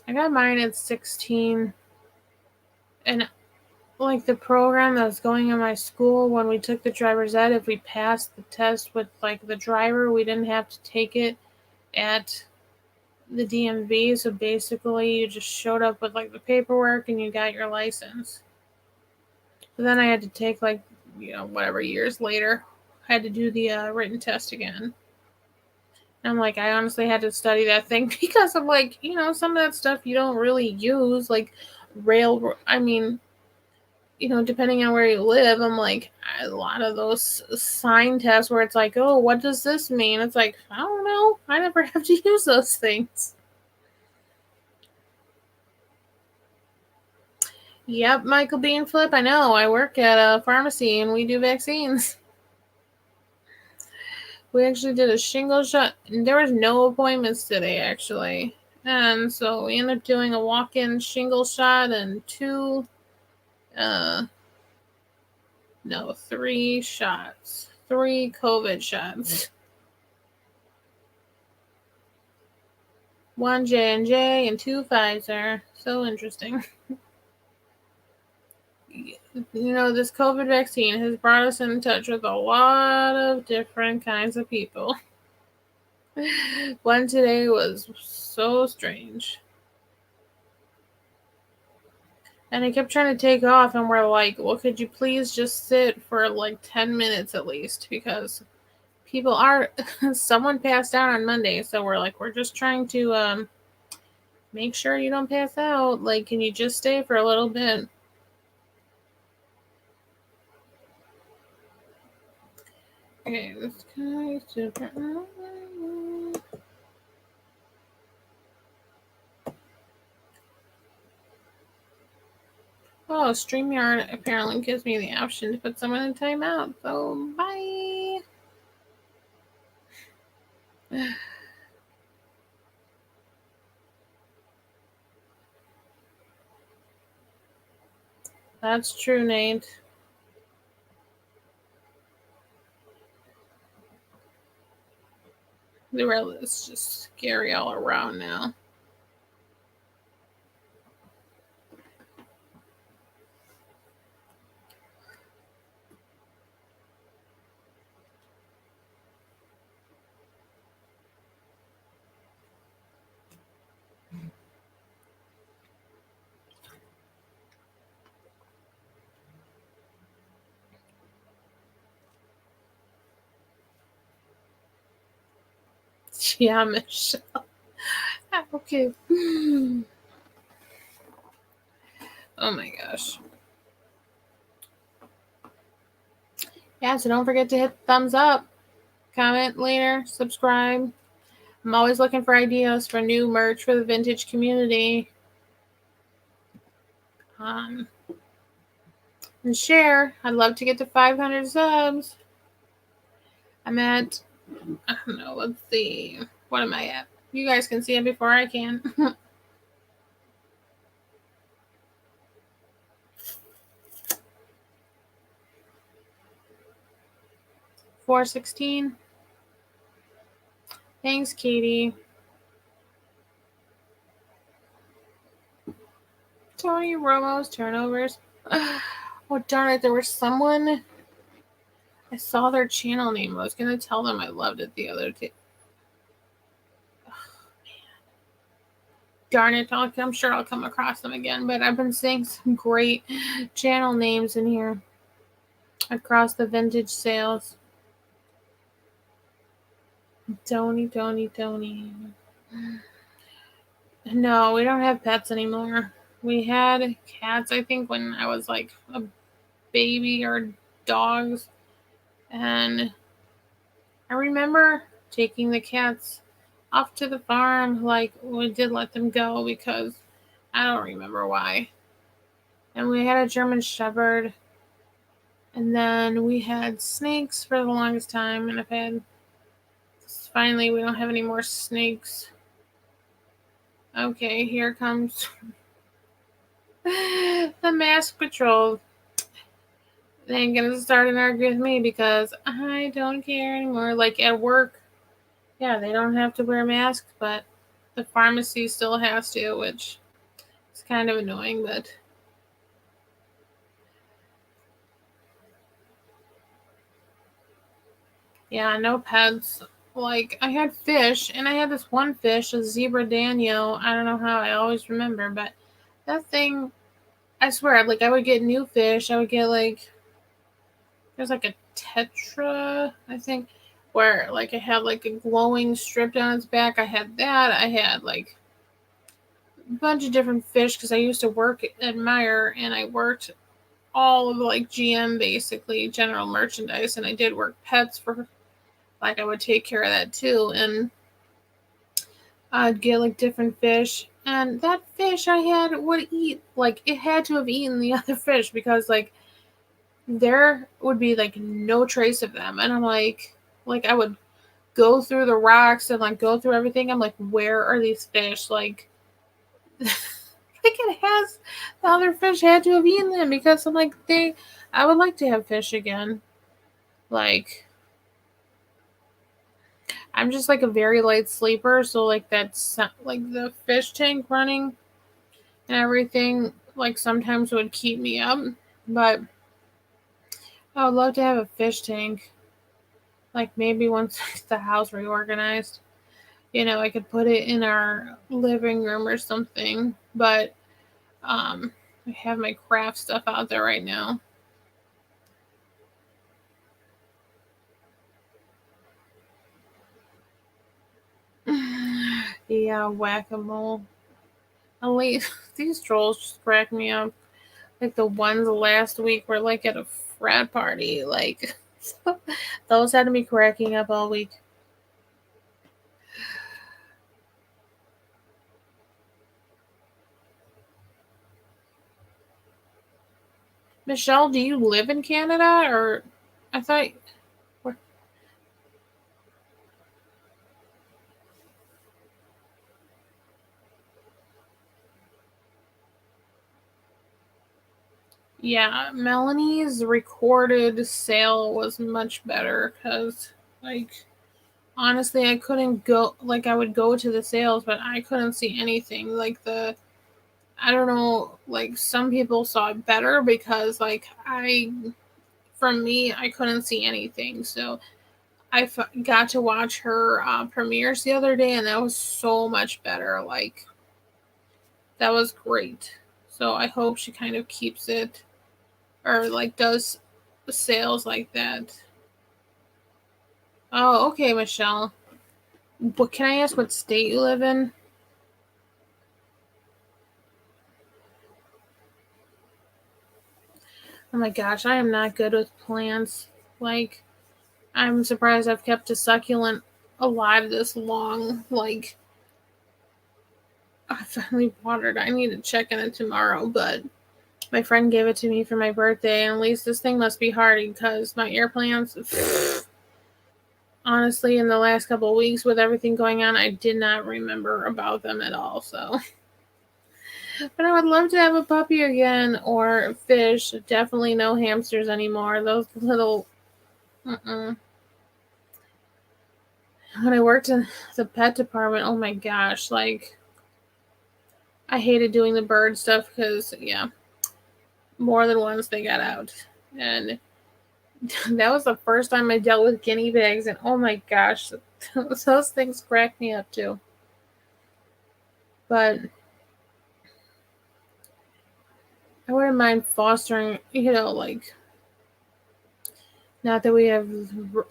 I got mine at 16. And like the program that was going in my school, when we took the driver's ed, if we passed the test with like the driver, we didn't have to take it at the DMV. So basically, you just showed up with like the paperwork and you got your license. But then I had to take like, whatever years later, I had to do the written test again. And I'm like, I honestly had to study that thing because I'm like, some of that stuff you don't really use, like depending on where you live, I'm like, a lot of those sign tests where it's like, oh, what does this mean? It's like, I don't know. I never have to use those things. Yep, Michael Bean Flip, I know. I work at a pharmacy and we do vaccines. We actually did a shingle shot. There was no appointments today, actually. And so we ended up doing a walk-in shingle shot and 3 shots. 3 COVID shots. 1 J&J and 2 Pfizer. So interesting. This COVID vaccine has brought us in touch with a lot of different kinds of people. One today was so strange. And I kept trying to take off, and we're like, well, could you please just sit for like 10 minutes at least? Because someone passed out on Monday, so we're just trying to make sure you don't pass out. Like, can you just stay for a little bit? Okay, this guy super. Oh, StreamYard apparently gives me the option to put someone in timeout. So, bye. That's true, Nate. The world is just scary all around now. Yeah, Michelle. Okay. Oh my gosh. Yeah, so don't forget to hit the thumbs up, comment later, subscribe. I'm always looking for ideas for new merch for the vintage community. And share. I'd love to get to 500 subs. I'm at, I don't know, let's see. What am I at? You guys can see it before I can. 416. Thanks, Katie. Tony Romo's turnovers. Oh, darn it. There was someone. I saw their channel name. I was going to tell them I loved it the other day. Darn it, I'm sure I'll come across them again, but I've been seeing some great channel names in here across the vintage sales. Tony. No, we don't have pets anymore. We had cats, I think, when I was like a baby, or dogs. And I remember taking the cats off to the farm. Like, we did let them go because I don't remember why. And we had a German Shepherd. And then we had snakes for the longest time. And finally, we don't have any more snakes. Okay, here comes the Mask Patrol. They ain't gonna start an argument with me because I don't care anymore. Like at work, yeah, they don't have to wear masks, but the pharmacy still has to, which is kind of annoying, but yeah, no pets. Like, I had fish, and I had this one fish, a zebra Daniel. I don't know how, I always remember, but that thing, I swear, like, I would get new fish. I would get, like, there's, like, a tetra, I think, where, like, it had, like, a glowing strip down its back. I had that. I had, like, a bunch of different fish because I used to work at Meijer, and I worked all of, like, GM, basically, general merchandise, and I did work pets for, like, I would take care of that, too, and I'd get, like, different fish, and that fish I had would eat, like, it had to have eaten the other fish because, like, there would be, like, no trace of them, and I'm like, I would go through the rocks and, like, go through everything. I'm like, where are these fish? Like, like, it has, the other fish had to have eaten them because I'm like, I would like to have fish again. Like, I'm just, like, a very light sleeper, so, like, that's, like, the fish tank running and everything, like, sometimes would keep me up, but I would love to have a fish tank. Like, maybe once the house reorganized, I could put it in our living room or something, but I have my craft stuff out there right now. Yeah, whack-a-mole. Oh, wait, these trolls just crack me up. Like, the ones last week were, like, at a frat party. Like, those had me cracking up all week. Michelle, do you live in Canada? Or I thought. Yeah, Melanie's recorded sale was much better because, like, honestly, I couldn't go. Like, I would go to the sales, but I couldn't see anything. Like, I don't know, like, some people saw it better because, like, for me, I couldn't see anything. So I got to watch her premieres the other day, and that was so much better. Like, that was great. So I hope she kind of keeps it, or, like, does sales like that. Oh, okay, Michelle. But can I ask what state you live in? Oh my gosh, I am not good with plants. Like, I'm surprised I've kept a succulent alive this long. Like, I finally watered. I need to check on it tomorrow, but my friend gave it to me for my birthday, and at least this thing must be hardy because my air plants, honestly, in the last couple of weeks with everything going on, I did not remember about them at all. So, but I would love to have a puppy again or fish. Definitely no hamsters anymore. Those little. Mm-mm. When I worked in the pet department, oh my gosh, like, I hated doing the bird stuff because, yeah, more than once they got out. And that was the first time I dealt with guinea pigs, and oh my gosh, those things cracked me up too. But I wouldn't mind fostering, like, not that we have,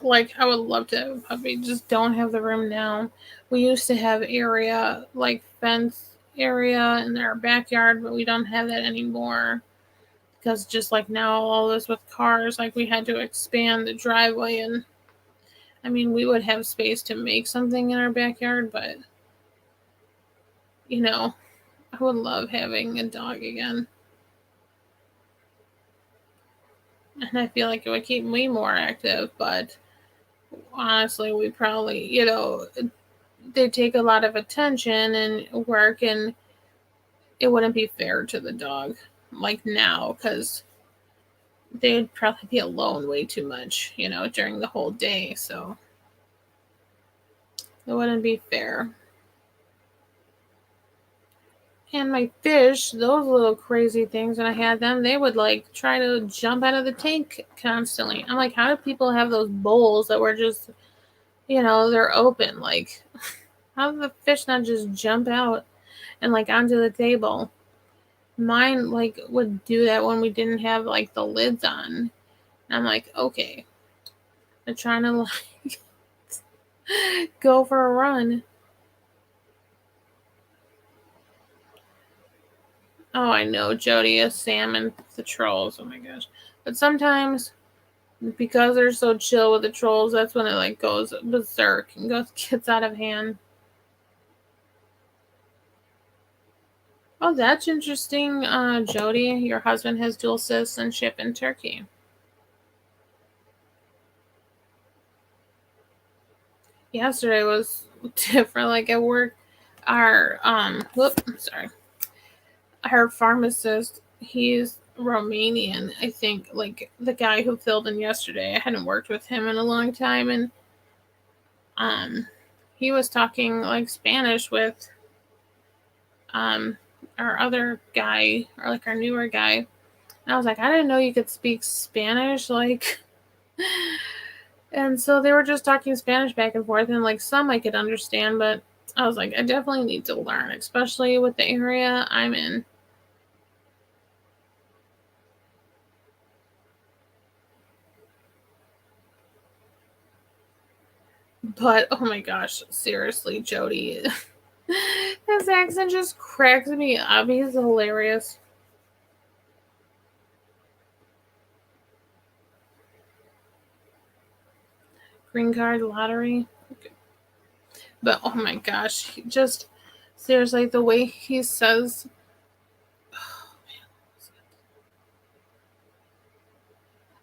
like, I would love to have a puppy, just don't have the room now. We used to have area, like, fence area in our backyard, but we don't have that anymore. Because just like now, all this with cars, like, we had to expand the driveway, and I mean, we would have space to make something in our backyard, but, I would love having a dog again. And I feel like it would keep me more active, but honestly, we probably, they take a lot of attention and work, and it wouldn't be fair to the dog like now, because they'd probably be alone way too much, during the whole day. So it wouldn't be fair. And my fish, those little crazy things, when I had them, they would like try to jump out of the tank constantly. I'm like, how do people have those bowls that were just, they're open? Like, how do the fish not just jump out and like onto the table? Mine like would do that when we didn't have like the lids on. And I'm like, okay, they're trying to like go for a run. Oh, I know, Jody, a salmon, the trolls. Oh my gosh. But sometimes, because they're so chill with the trolls, that's when it like goes berserk and gets out of hand. Oh, that's interesting, Jody. Your husband has dual citizenship in Turkey. Yesterday was different. Like at work, our sorry, our pharmacist, he's Romanian, I think. Like the guy who filled in yesterday, I hadn't worked with him in a long time, and um, he was talking like Spanish with um our other guy, or like our newer guy. And I was like, I didn't know you could speak Spanish, like. And so they were just talking Spanish back and forth, and like some I could understand, but I was like, I definitely need to learn, especially with the area I'm in. But oh my gosh, seriously, Jody, his accent just cracks me up. He's hilarious. Green card lottery. Okay. But oh my gosh, he just seriously, the way he says,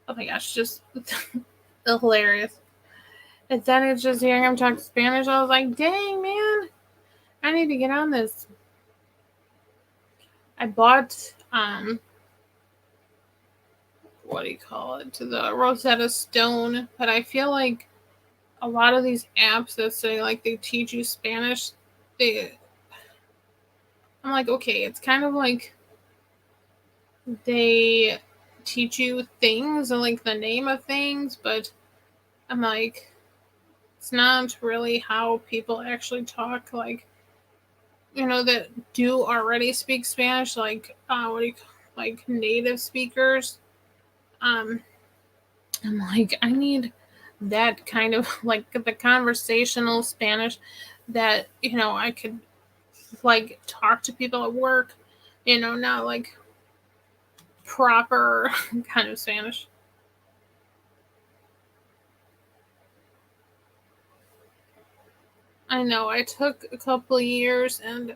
oh my gosh, just hilarious. And then it's just hearing him talk Spanish. I was like, dang, man, I need to get on this. I bought, what do you call it, to the Rosetta Stone, but I feel like a lot of these apps that say like they teach you Spanish, they, I'm like, okay, it's kind of like they teach you things and like the name of things, but I'm like, it's not really how people actually talk, like, that do already speak Spanish, like, what do you call, like native speakers. Um, I'm like, I need that kind of like the conversational Spanish that, I could like talk to people at work, not like proper kind of Spanish. I know I took a couple of years, and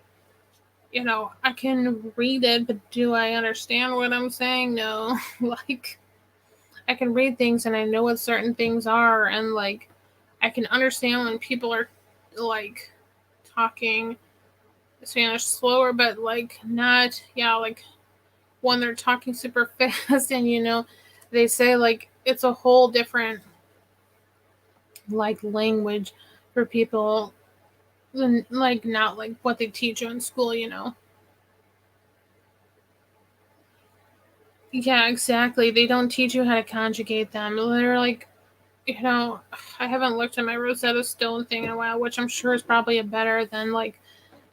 I can read it, but do I understand what I'm saying? No. Like, I can read things and I know what certain things are, and like I can understand when people are like talking Spanish slower, but like not, yeah, like when they're talking super fast, and they say like it's a whole different like language for people than like not like what they teach you in school. Yeah, exactly. They don't teach you how to conjugate them. They're like, I haven't looked at my Rosetta Stone thing in a while, which I'm sure is probably better than like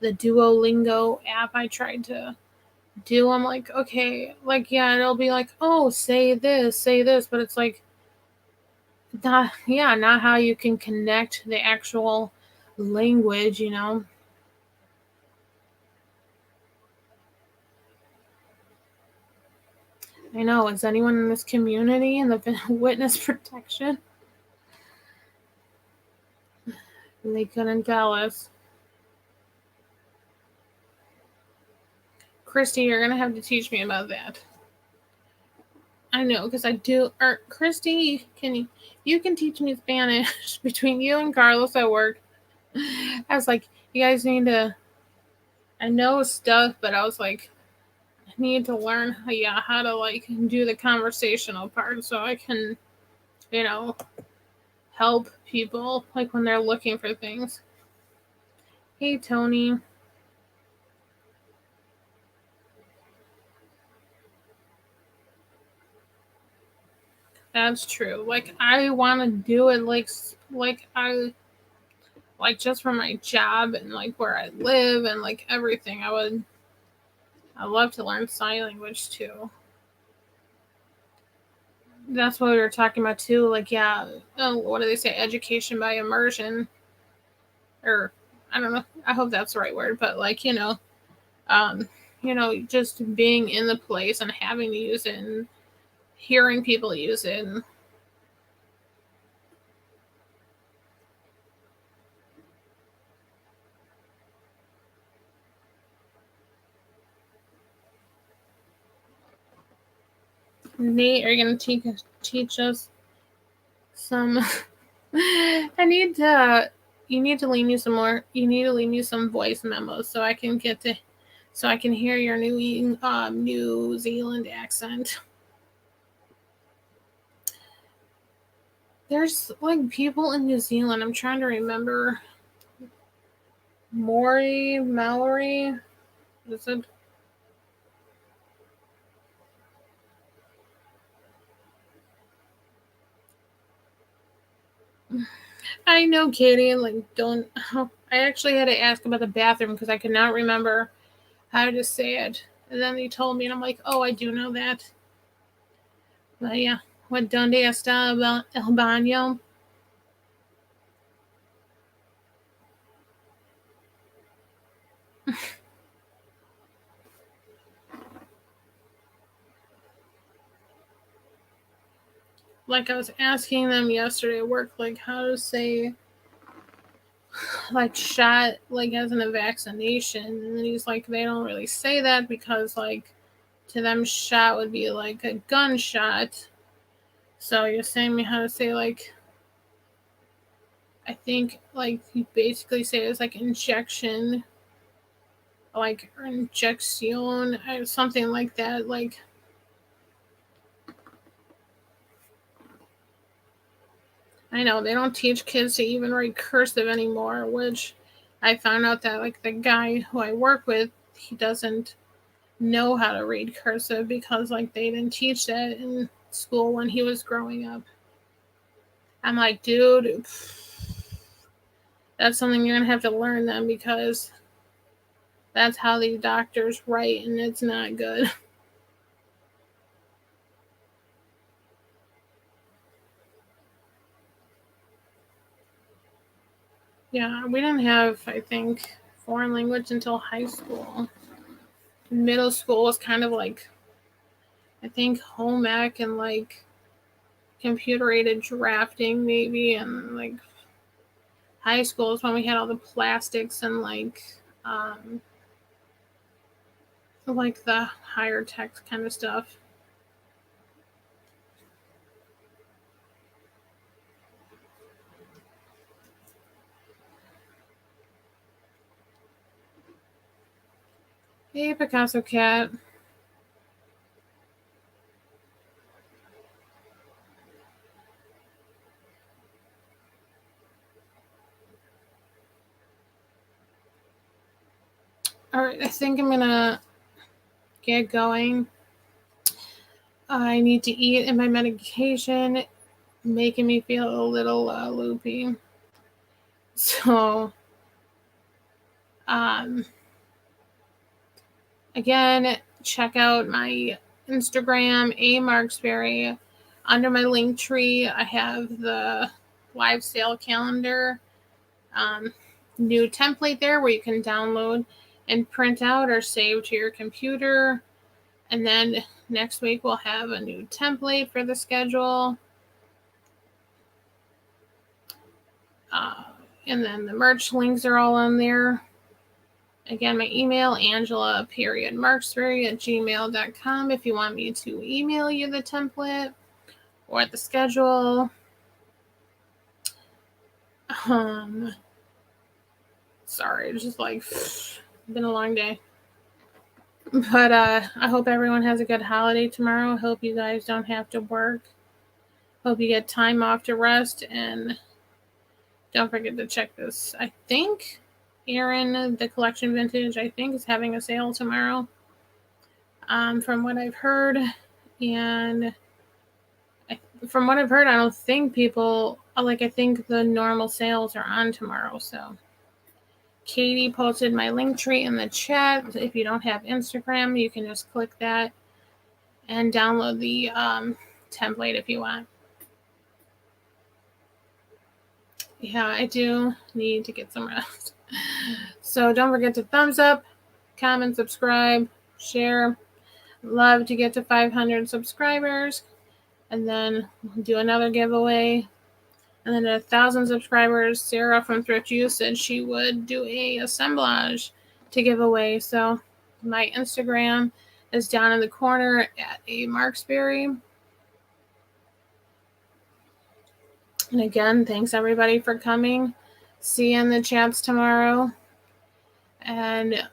the Duolingo app I tried to do. I'm like, okay, like, yeah, it'll be like, oh, say this, but it's like, not how you can connect the actual language, I know. Is anyone in this community in the witness protection? And they couldn't tell us. Christy, you're gonna have to teach me about that. I know, because I do. Or Christy, you can teach me Spanish between you and Carlos at work. I was like, you guys need to. I know stuff, but I was like, I need to learn, how to like do the conversational part so I can, you know, help people like when they're looking for things. Hey, Tony. That's true. Like I want to do it like I like just for my job and like where I live and like everything. I love to learn sign language too. That's what we were talking about too. Like what do they say? Education by immersion, or I don't know. I hope that's the right word, but like um, just being in the place and having to use it and hearing people use it. And Nate, are you gonna teach us some? I need to. You need to leave me some more. You need to leave me some voice memos so so I can hear your New Zealand accent. There's like people in New Zealand. I'm trying to remember. Maori. Is it? I know, Katie. Like, don't. I actually had to ask about the bathroom because I could not remember how to say it. And then they told me, and I'm like, oh, I do know that. But yeah, what donde está el baño? Like I was asking them yesterday at work, like how to say like shot like as in a vaccination, and then he's like they don't really say that because like to them shot would be like a gunshot. So you're saying me how to say like I think like you basically say it's like injection, like or injection or something like that. Like I know they don't teach kids to even write cursive anymore, which I found out that like the guy who I work with, he doesn't know how to read cursive because like they didn't teach that in school when he was growing up. I'm like, dude, that's something you're gonna have to learn then because that's how these doctors write and it's not good. Yeah, we didn't have, I think, foreign language until high school. Middle school was kind of like, I think, home ec and like computer aided drafting, maybe. And like high school is when we had all the plastics and like the higher tech kind of stuff. Hey, Picasso Cat. All right, I think I'm gonna get going. I need to eat, and my medication making me feel a little loopy. So, um, again, check out my Instagram, A Marksberry. Under my link tree, I have the live sale calendar new template there where you can download and print out or save to your computer. And then next week we'll have a new template for the schedule. And then the merch links are all on there. Again, my email, angela.marksberry@gmail.com if you want me to email you the template or the schedule. Sorry, it's just like been a long day. But I hope everyone has a good holiday tomorrow. I hope you guys don't have to work. Hope you get time off to rest, and don't forget to check this. I think Erin, the Collection Vintage, I think is having a sale tomorrow. From what I've heard, and from what I've heard, I don't think people I think the normal sales are on tomorrow. So Katie posted my link tree in the chat. If you don't have Instagram, you can just click that and download the template if you want. Yeah, I do need to get some rest. So don't forget to thumbs up, comment, subscribe, share. Love to get to 500 subscribers, and then do another giveaway. And then at 1,000 subscribers, Sarah from Thrift You said she would do a assemblage to give away. So my Instagram is down in the corner at A Marksberry. And again, thanks everybody for coming. See you in the chats tomorrow. And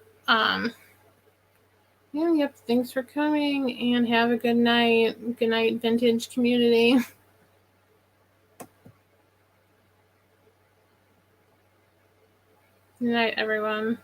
yep, thanks for coming, and have a good night. Good night, vintage community. Good night, everyone.